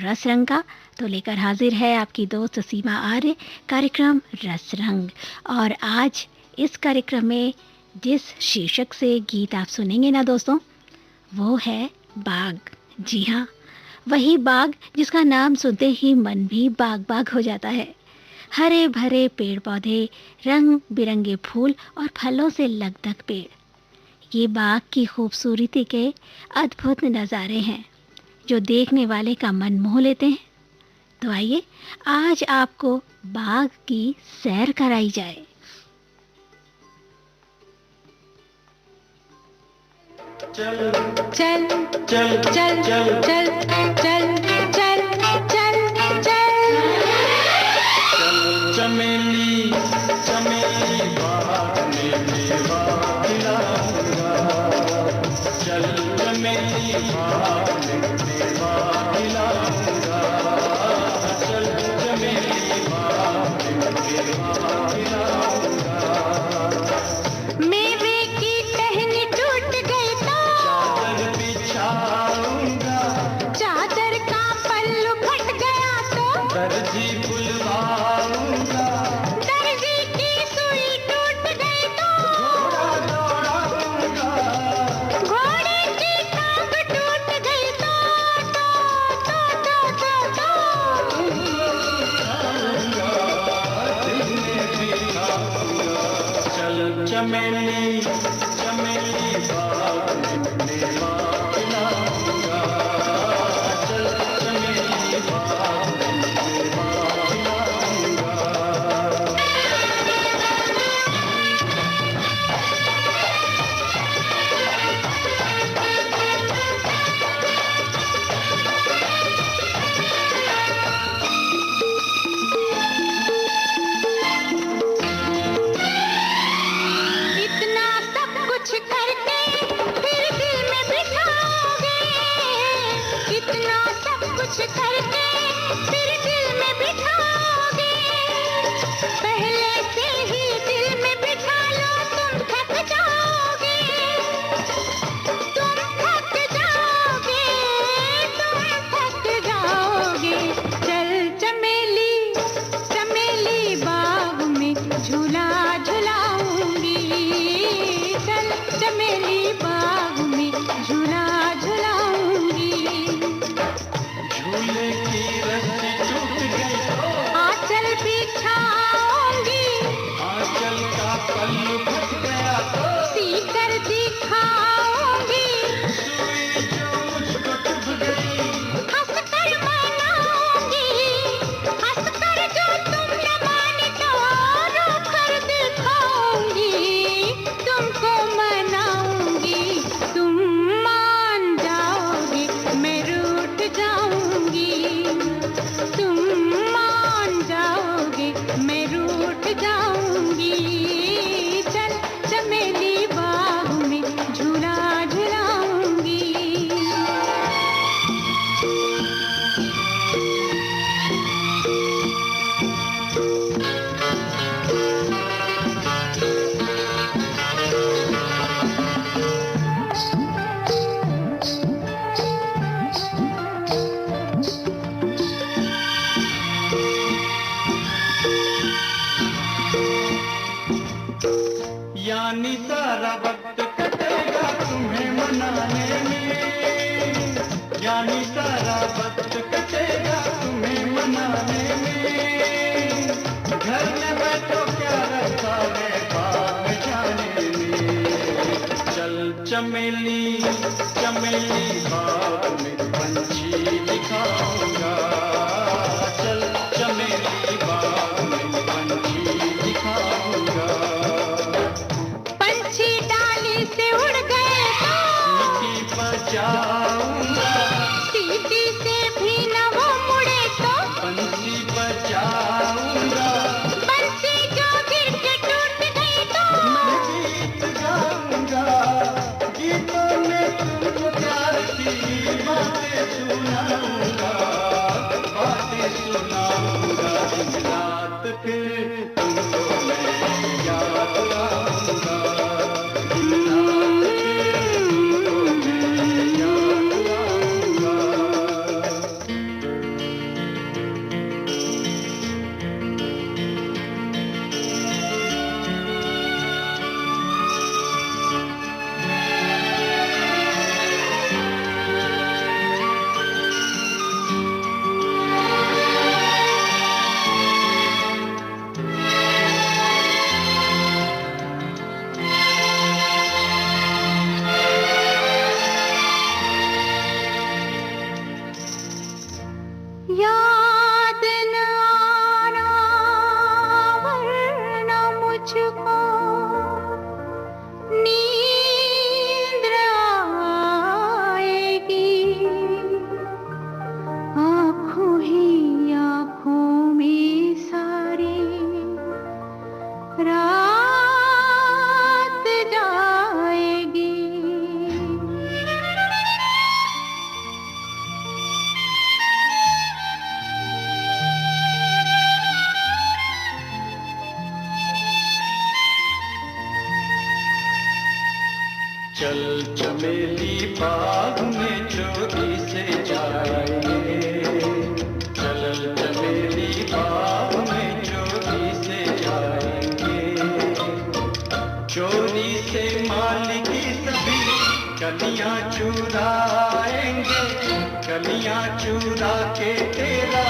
रस रंग का। तो लेकर हाजिर है आपकी दोस्त सीमा आर्य, कार्यक्रम रस रंग। और आज इस कार्यक्रम में जिस शीर्षक से गीत आप सुनेंगे ना दोस्तों, वो है बाग। जी हाँ, वही बाग जिसका नाम सुनते ही मन भी बाग बाग हो जाता है। हरे भरे पेड़ पौधे, रंग बिरंगे फूल और फलों से लकदक पेड़, ये बाग की खूबसूरती के अद्भुत नज़ारे हैं जो देखने वाले का मन मोह लेते हैं। तो आइए आज आपको बाग की सैर कराई जाए। चल चल चल चल चल चल चल चल चल चल चमेली चमेली बाग में मेवा खिलाऊंगा, चल चमेली बाग में मेवा खिलाऊंगा, चल चमेली बाग में मेवा खिलाऊंगा। मेवे की टहनी टूट गई तो चादर बिछाऊंगा, चादर का पल्लू फट गया तो दर्जी बुलवाऊंगा, दर्जी की सुई टूट गई तो घोड़ा दौड़ाऊंगा, घोड़े की टांग टूट गई तो दिल में भी खाऊंगा। चल चमेली चमेली बाग में मेवा खिलाऊंगा, चल चमेली बाग में मेवा खिलाऊंगा। इतना सब कुछ करके फिर दिल में बिठाओगे, इतना सब कुछ करके फिर दिल में बिठाओगे, पहले से ही दिल में बिठा लो तुम थक जाओगे, तुम थक जाओगे, तुम थक जाओगे। चल चमेली चमेली बाग में झूला झुलाऊंगी, चल चमेली बाग में झूला झुलाऊंगी, झूले की रस्सी टूट गई तो आंचल बिछाऊंगी, आंचल का पल्लू फट गया तो सीकर दिखाऊंगी, सुई जो मुझको चुभ गई, हंसकर मनाऊंगी, हंसकर जो तुम न माने तो रो कर दिखाऊंगी, तुमको मनाऊंगी, तुम मान जाओगे मैं रूठ जाऊंगी, तुम मान जाओगे मैं रूठ जाऊंगी, चल चमेली बाग में झूला झुलाऊंगी। यानी सारा वक्त कटेगा तुम्हें मनाने में, यानी सारा वक्त कटेगा तुम्हें मनाने में, घर में बैठो क्या रखा है बाग जाने में, चल चमेली चमेली बाग में पंछी दिखाऊंगा, चल चमेली बाग में पंछी दिखाऊंगा, पंछी डाली से उड़ गए तो सीटी बजाऊंगा, सीटी से भी न वो मुड़े तो बंसी बजाऊंगा, बंसी जो गिर के टूट गई तो मैं गीत गाऊंगा, गीतों में तुमको प्यार की याद न आना वरना मुझको नींद आएगी, आँखों ही आँखों में सारी रात जाएगी। चल चमेली बाग में चोरी से जाएंगे, चल चमेली बाग में चोरी से जाएंगे, चोरी से माली की सभी कलियां चुराएंगे, कलियां चुरा के तेरा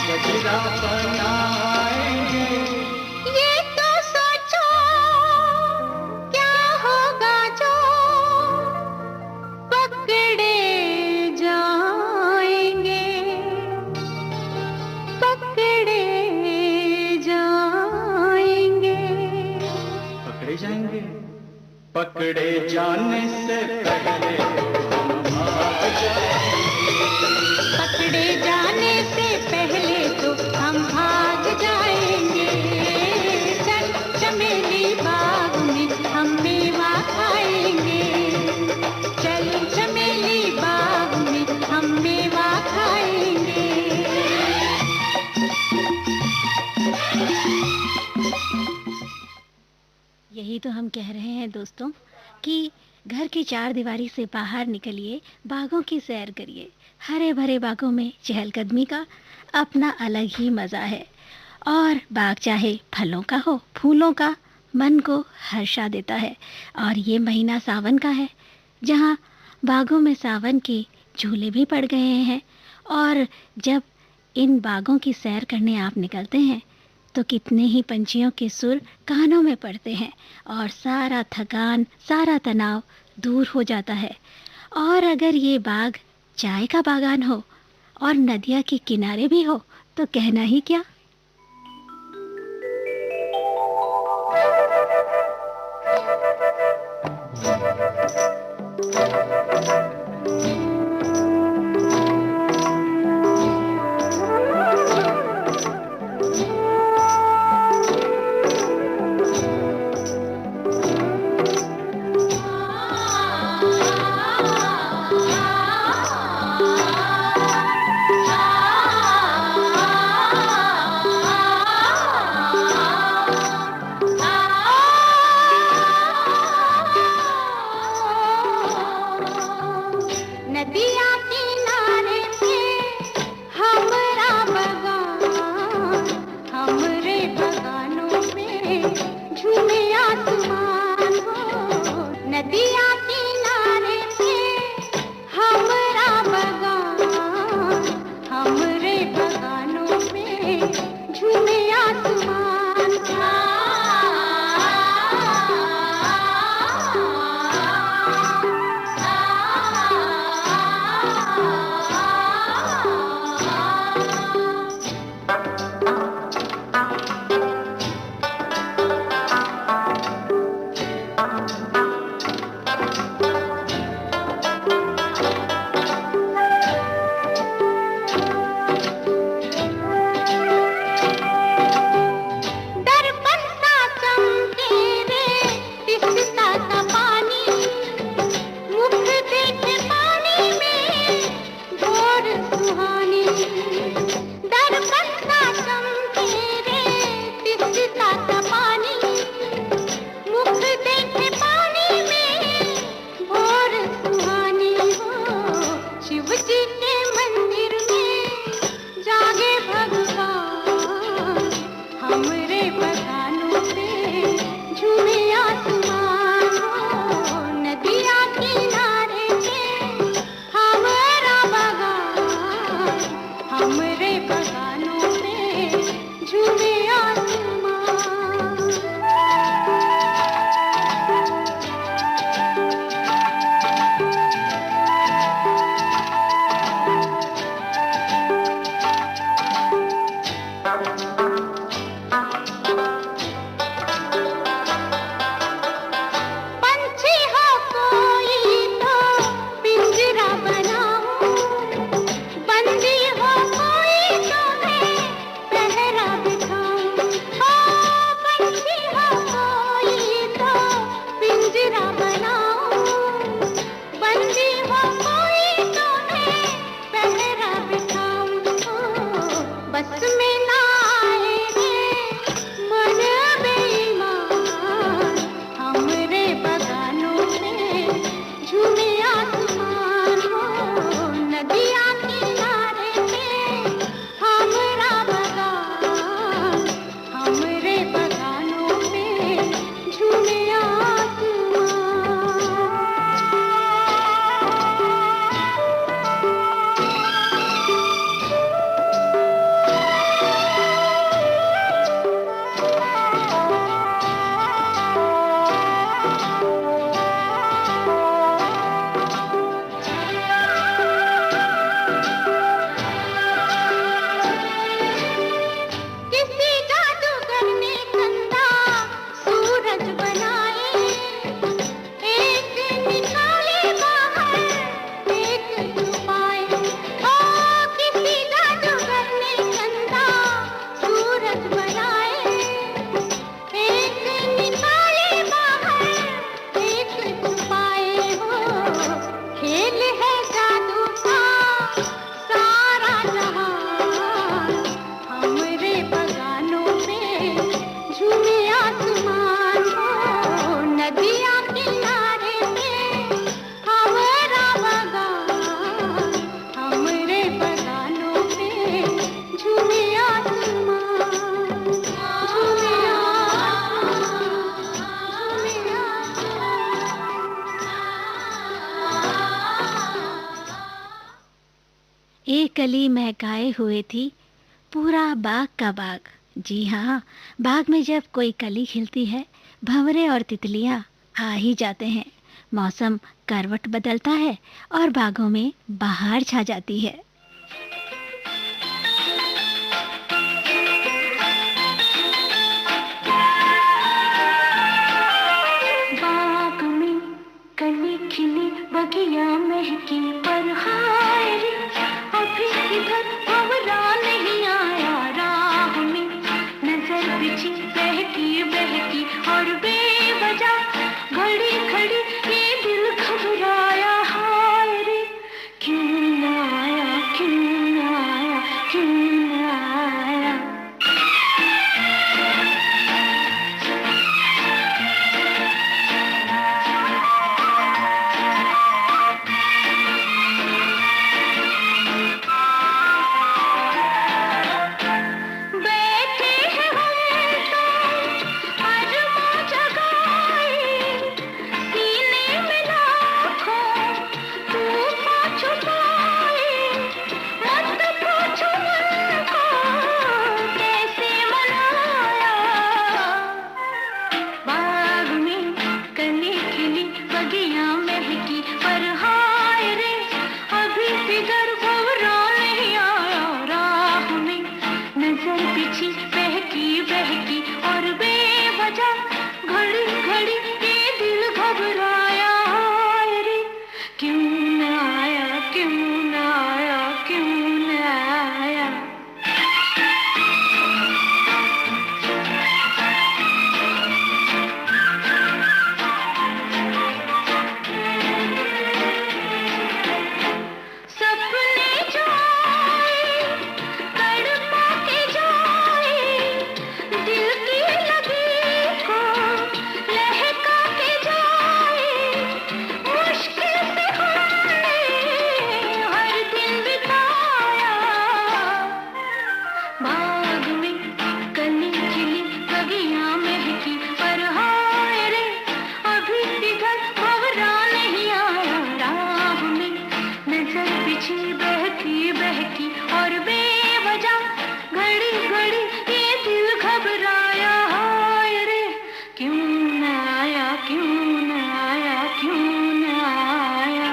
गजरा बनाएंगे। ये तो सोचो क्या होगा जो पकड़े जाएंगे, पकड़े जाएंगे। पकड़े जाएंगे, पकड़े जाने से पहले हम भाग जाएंगे, पकड़े जाने से पहले तो हम भाग जाएंगे। चल चमेली बाग में हम मेवा खाएंगे, चल चमेली बाग में हम मेवा खाएंगे। यही तो हम कह रहे हैं दोस्तों कि घर की चार दीवारी से बाहर निकलिए, बागों की सैर करिए। हरे भरे बागों में चहलकदमी का अपना अलग ही मज़ा है। और बाग चाहे फलों का हो, फूलों का, मन को हर्षा देता है। और ये महीना सावन का है, जहाँ बागों में सावन के झूले भी पड़ गए हैं। और जब इन बागों की सैर करने आप निकलते हैं तो कितने ही पंछियों के सुर कानों में पड़ते हैं और सारा थकान, सारा तनाव दूर हो जाता है। और अगर ये बाग चाय का बागान हो और नदिया के किनारे भी हो तो कहना ही क्या। कली महकाए हुए थी पूरा बाग का बाग। जी हाँ, बाग में जब कोई कली खिलती है, भंवरे और तितलियां आ ही जाते हैं। मौसम करवट बदलता है और बागों में बहार छा जाती है। बाग में कली खिली बगिया महकी पर हाय रे, अभी इधर भंवरा नहीं आया। राह में नजर बिछी बहकी बहकी और बेवजह घड़ी खड़ी ये दिल घबराया। हाय रे, क्यों न आया, क्यों न आया, क्यों न आया। बैठे हैं हम तो अरमा जगाए, सीने में लाखों तूफान छुपाए। मत पूछो मन को कैसे मनाया। बाग में कली खिली बगिया महकी पर हाय रे, अभी फिगर भंवरा नहीं आया। राह में नजर बिछी बहकी बहकी और बेवजह घड़ी घड़ी ये दिल घबराया। हाय रे, क्यों न आया, क्यों न आया, क्यों न आया। सपने जो आए तड़पा के जाए, दिल की लगी को लहका के जाए। मुश्किल से हमने हर दिन बिताया। बाग में कली खिली बगिया महकी पर हाय रे, अभी इधर भंवरा नहीं आया। राह में नजर बिछी बहकी बहकी और बेवजह घड़ी घड़ी ये दिल घबराया। हाय रे, क्यों न आया, क्यों न आया, क्यों न आया।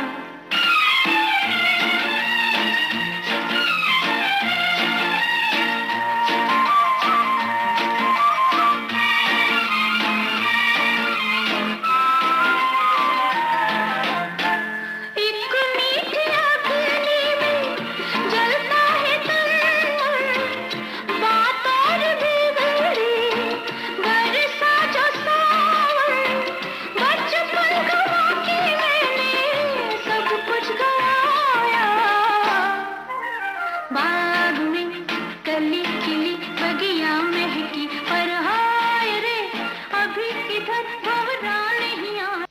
एक मीठी अग्नि में जलता है तन, बात और बिगड़ी बरसा जो सावन। बचपन गवा के मैंने सब कुछ गवाया। बाग में कली खिली बगिया महकी पर हाय रे, अभी इधर भंवरा नहीं आया।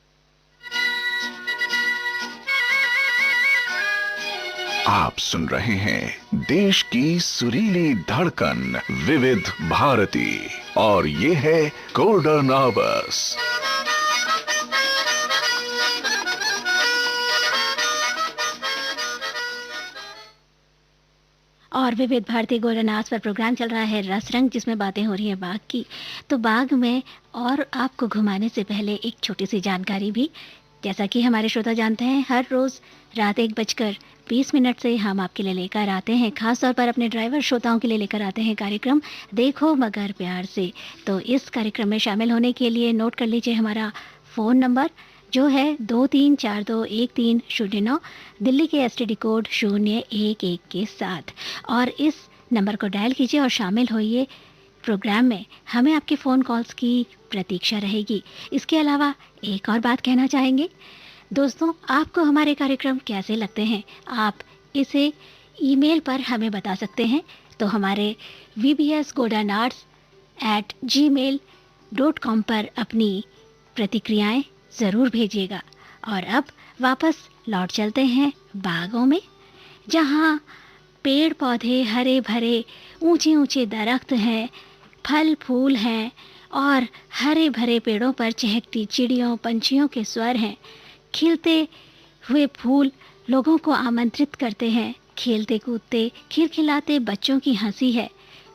आप सुन रहे हैं देश की सुरीली धड़कन विविध भारती और ये है गोल्डन आवर्स। और विविध भारती गोल्डन आवर्स पर प्रोग्राम चल रहा है रस रंग, जिसमें बातें हो रही हैं बाग की। तो बाग में और आपको घुमाने से पहले एक छोटी सी जानकारी भी। जैसा कि हमारे श्रोता जानते हैं, हर रोज़ रात 1:20 से हम आपके लिए लेकर आते हैं, खास तौर पर अपने ड्राइवर श्रोताओं के लिए लेकर आते हैं कार्यक्रम देखो मगर प्यार से। तो इस कार्यक्रम में शामिल होने के लिए नोट कर लीजिए हमारा फ़ोन नंबर, जो है 23421309, दिल्ली के STD कोड 011 के साथ। और इस नंबर को डायल कीजिए और शामिल होइए प्रोग्राम में। हमें आपके फ़ोन कॉल्स की प्रतीक्षा रहेगी। इसके अलावा एक और बात कहना चाहेंगे दोस्तों, आपको हमारे कार्यक्रम कैसे लगते हैं, आप इसे ईमेल पर हमें बता सकते हैं। तो हमारे vbsgoldenarts@gmail.com पर अपनी प्रतिक्रियाएं ज़रूर भेजिएगा। और अब वापस लौट चलते हैं बागों में, जहाँ पेड़ पौधे हरे भरे, ऊंचे ऊंचे दरख्त हैं, फल फूल हैं और हरे भरे पेड़ों पर चहकती चिड़ियों पंछियों के स्वर हैं। खिलते हुए फूल लोगों को आमंत्रित करते हैं खेलते कूदते खिलखिलाते बच्चों की हंसी है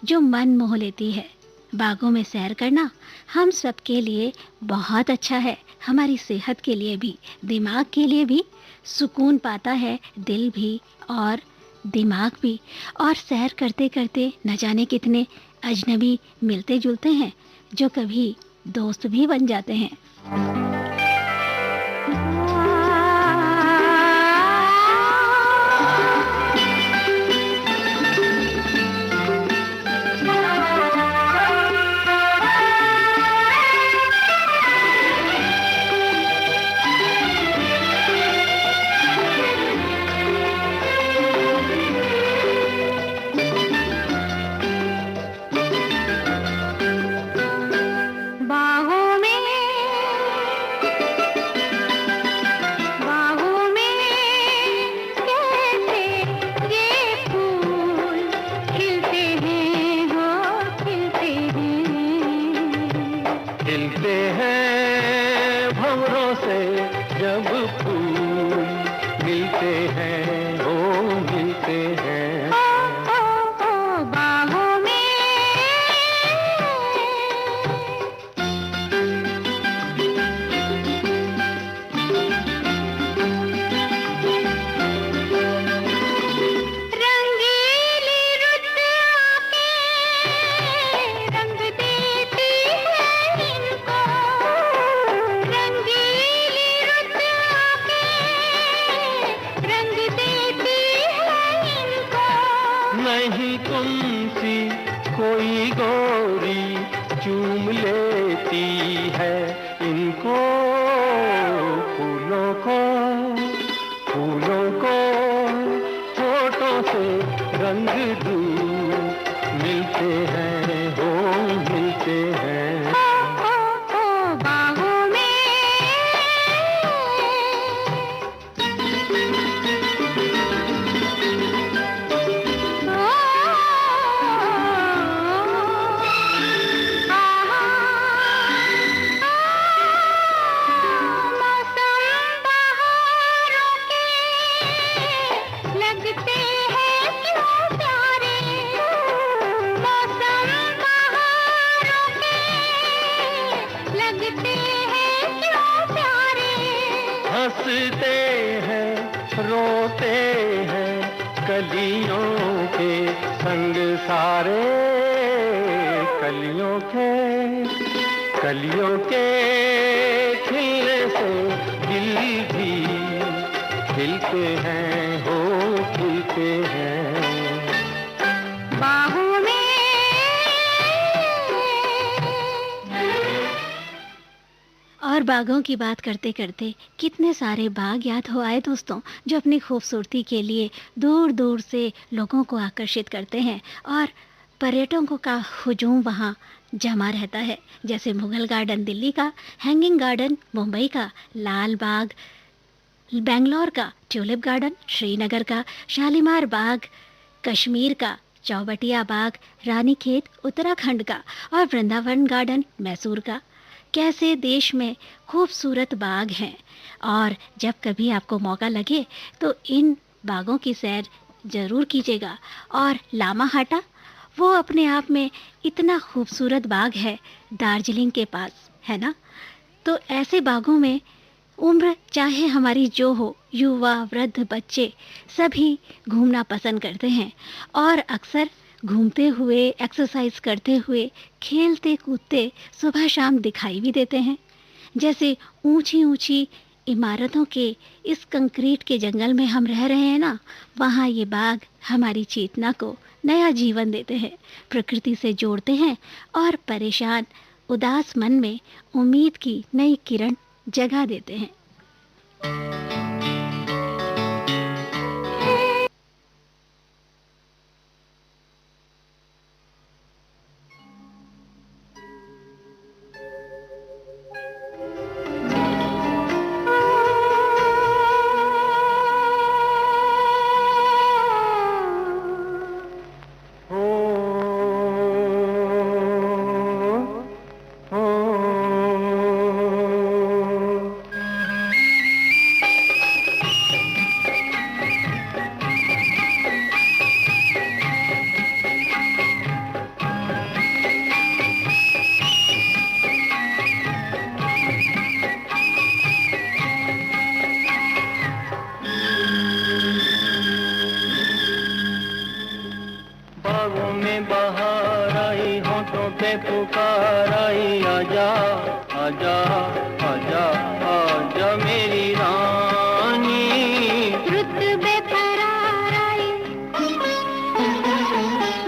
जो मन मोह लेती है। बागों में सैर करना हम सबके लिए बहुत अच्छा है, हमारी सेहत के लिए भी, दिमाग के लिए भी। सुकून पाता है दिल भी और दिमाग भी। और सैर करते करते न जाने कितने अजनबी मिलते जुलते हैं जो कभी दोस्त भी बन जाते हैं। बाहों में बाहों में कैसे ये फूल खिलते हैं, हो खिलते हैं। खिलते हैं भंवरों से जब फूल मिलते हैं, हो मिलते हैं। बाहों में रंगीली रुत आके रंग देती है इनको, रंगीली रुत आके रंग देती है इनको। नहीं तुमसी कोई गोरी चूम लेती है इनको। फूलों को होठों से रंग दूर मिलते हैं, हो मिलते हैं। बाहों में मौसम बहारों के लगते हैं क्यों प्यारे, मौसम बहारों के लगते हैं क्यों प्यारे। हंसते हैं रोते हैं कलियों के संग सारे। कलियों के खिलने से दिल भी खिलते हैं, हो खिलते हैं। बाहों में और बागों की बात करते करते कितने सारे बाग याद हो आए दोस्तों, जो अपनी खूबसूरती के लिए दूर दूर से लोगों को आकर्षित करते हैं और पर्यटकों का हुजूम वहाँ जमा रहता है। जैसे मुगल गार्डन दिल्ली का, हैंगिंग गार्डन मुंबई का, लाल बाग बेंगलोर का, ट्यूलिप गार्डन श्रीनगर का, शालीमार बाग कश्मीर का, चौबटिया बाग रानीखेत उत्तराखंड का और वृंदावन गार्डन मैसूर का। कैसे देश में खूबसूरत बाग हैं। और जब कभी आपको मौका लगे तो इन बागों की सैर ज़रूर कीजिएगा। और लामाहाटा वो अपने आप में इतना खूबसूरत बाग है, दार्जिलिंग के पास है ना। तो ऐसे बागों में उम्र चाहे हमारी जो हो, युवा वृद्ध बच्चे सभी घूमना पसंद करते हैं। और अक्सर घूमते हुए, एक्सरसाइज करते हुए, खेलते कूदते सुबह शाम दिखाई भी देते हैं। जैसे ऊंची ऊंची इमारतों के इस कंक्रीट के जंगल में हम रह रहे हैं ना, वहाँ ये बाग हमारी चेतना को नया जीवन देते हैं, प्रकृति से जोड़ते हैं और परेशान उदास मन में उम्मीद की नई किरण जगा देते हैं। बागों में बहार आई, होठों पे पुकार आई, आजा आजा आजा आजा मेरी रानी। रुत बेकरार आई,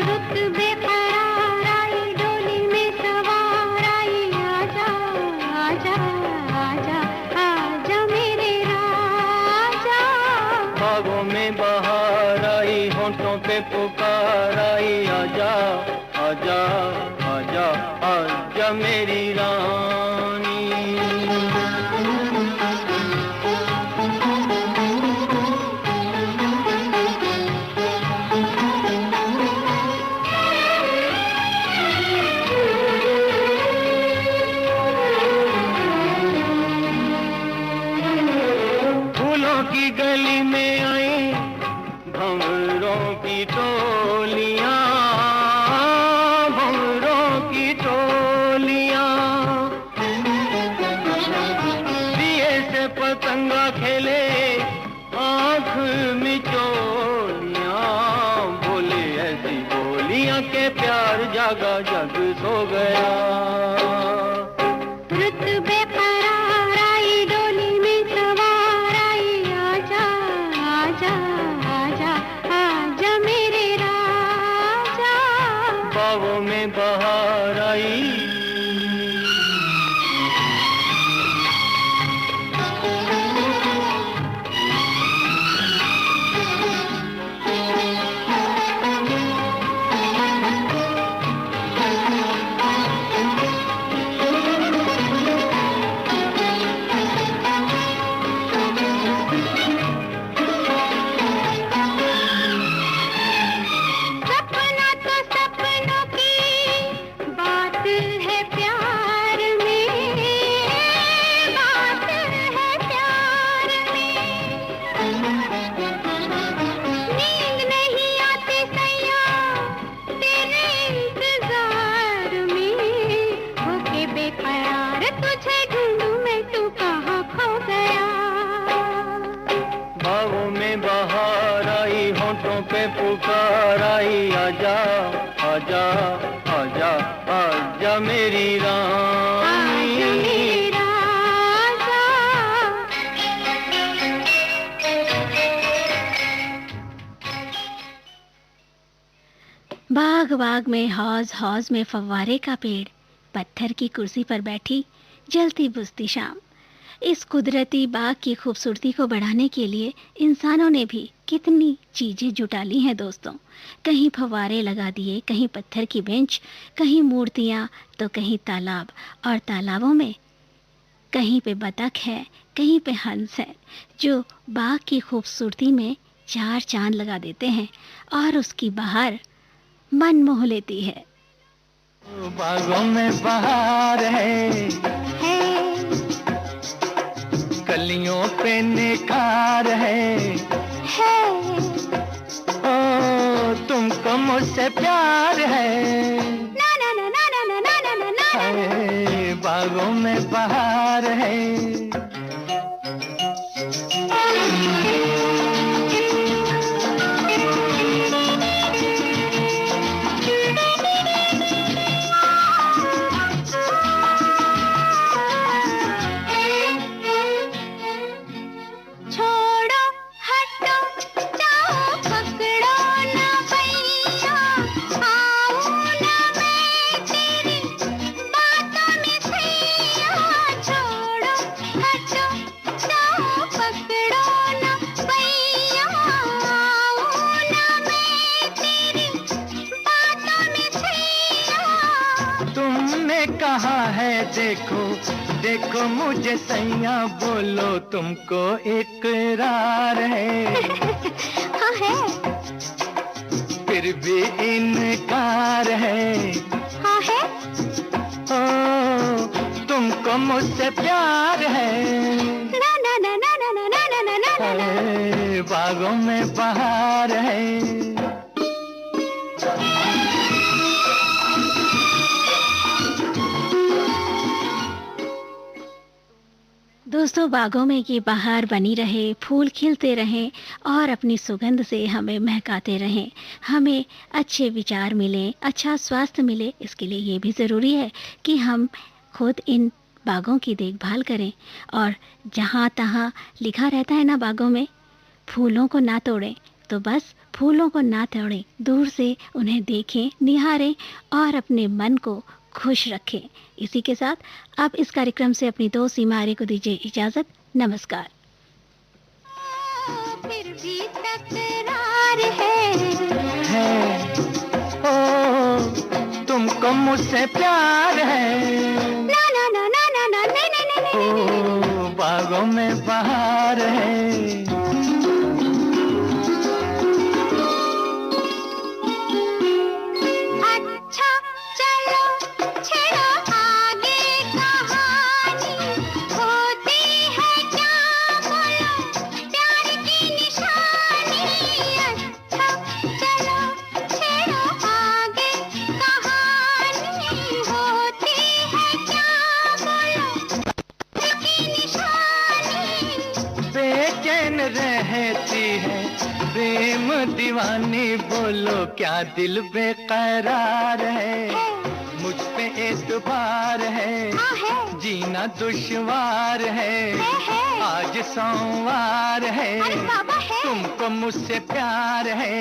रुत बेकरार आई, डोली में सवार आई, आजा आजा आजा आजा मेरे राजा। बागों में बहार आई, होठों पे पुकार आई, आजा आजा आजा आजा मेरी रानी। फूलों की गली में आई भंवरों की टोलियां, भंवरों की टोलियां। दिए से पतंगा खेले आंख मिचोलियां, बोले ऐसी बोलियां के प्यार जागा जग सो गया। रुत बेकरार आई, डोली में सवार आई, आजा आजा आजा आजा मेरे राजा। बागों में बहार आई, सपना तो सपनों की बात है प्यार में, बात है प्यार में। नींद नहीं आती सैया तेरे इंतजार में, होके बेकरार तुझे ढूंढूं मैं, तू कहाँ खो गया। बागों में बहार आई, होठों पे पुकार आई, आजा आजा आजा आजा मेरी रानी। आजा मेरे राजा। बाग बाग में हौज हौज में फव्वारे का पेड़, पत्थर की कुर्सी पर बैठी जलती बुझती शाम। इस कुदरती बाग की खूबसूरती को बढ़ाने के लिए इंसानों ने भी कितनी चीजें जुटा ली हैं दोस्तों। कहीं फव्वारे लगा दिए, कहीं पत्थर की बेंच, कहीं मूर्तियाँ, तो कहीं तालाब, और तालाबों में कहीं पे बतख है, कहीं पे हंस है, जो बाग की खूबसूरती में चार चांद लगा देते हैं और उसकी बहार मन मोह लेती है। बागों में बहार है, कलियों पे निखार है, ओ तुमको मुझसे प्यार है। ना ना ना ना ना ना ना ना ना। हाय, बागों में बहार है। छोड़ो हटो जाओ पकड़ो ना भैया, आऊं ना मैं तेरी बातों में सैया। छोड़ो हटो जाओ पकड़ो ना भैया, आऊं ना मैं तेरी बातों में सैया। तुमने कहा है देखो देखो मुझे सैया, बोलो तुमको इकरार है। हाँ है, फिर भी इनकार है। हाँ है, ओ तुमको मुझसे प्यार है। ना ना ना ना ना ना ना ना ना ना। हाय, बागों में बहार है। दोस्तों, बागों में ये बहार बनी रहे, फूल खिलते रहें और अपनी सुगंध से हमें महकाते रहें। हमें अच्छे विचार मिलें, अच्छा स्वास्थ्य मिले, इसके लिए ये भी ज़रूरी है कि हम खुद इन बागों की देखभाल करें। और जहाँ तहाँ लिखा रहता है ना बागों में, फूलों को ना तोड़ें, तो बस फूलों को ना तोड़ें, दूर से उन्हें देखें, निहारें और अपने मन को खुश रखें। इसी के साथ आप इस कार्यक्रम से अपनी दोस्त सीमा आर्य को दीजिए इजाज़त। नमस्कार। फिर भी तकरार है ओ तुमको मुझसे प्यार है, ना ना ना ना ना ना नहीं नहीं नहीं नहीं। ओ बागों में बहार है। अच्छा चलो छेड़ो आगे कहानी, होती है क्या बोलो प्यार की निशानी। अच्छा चलो छेड़ो आगे कहानी, होती है क्या बोलो प्यार की निशानी। बेचैन रहती है प्रेम दीवानी, बोलो क्या दिल बेकरार है। मुझ पे एतबार है, जीना दुश्वार है। आज सोमवार है, अरे बाबा है, तुमको मुझसे प्यार है।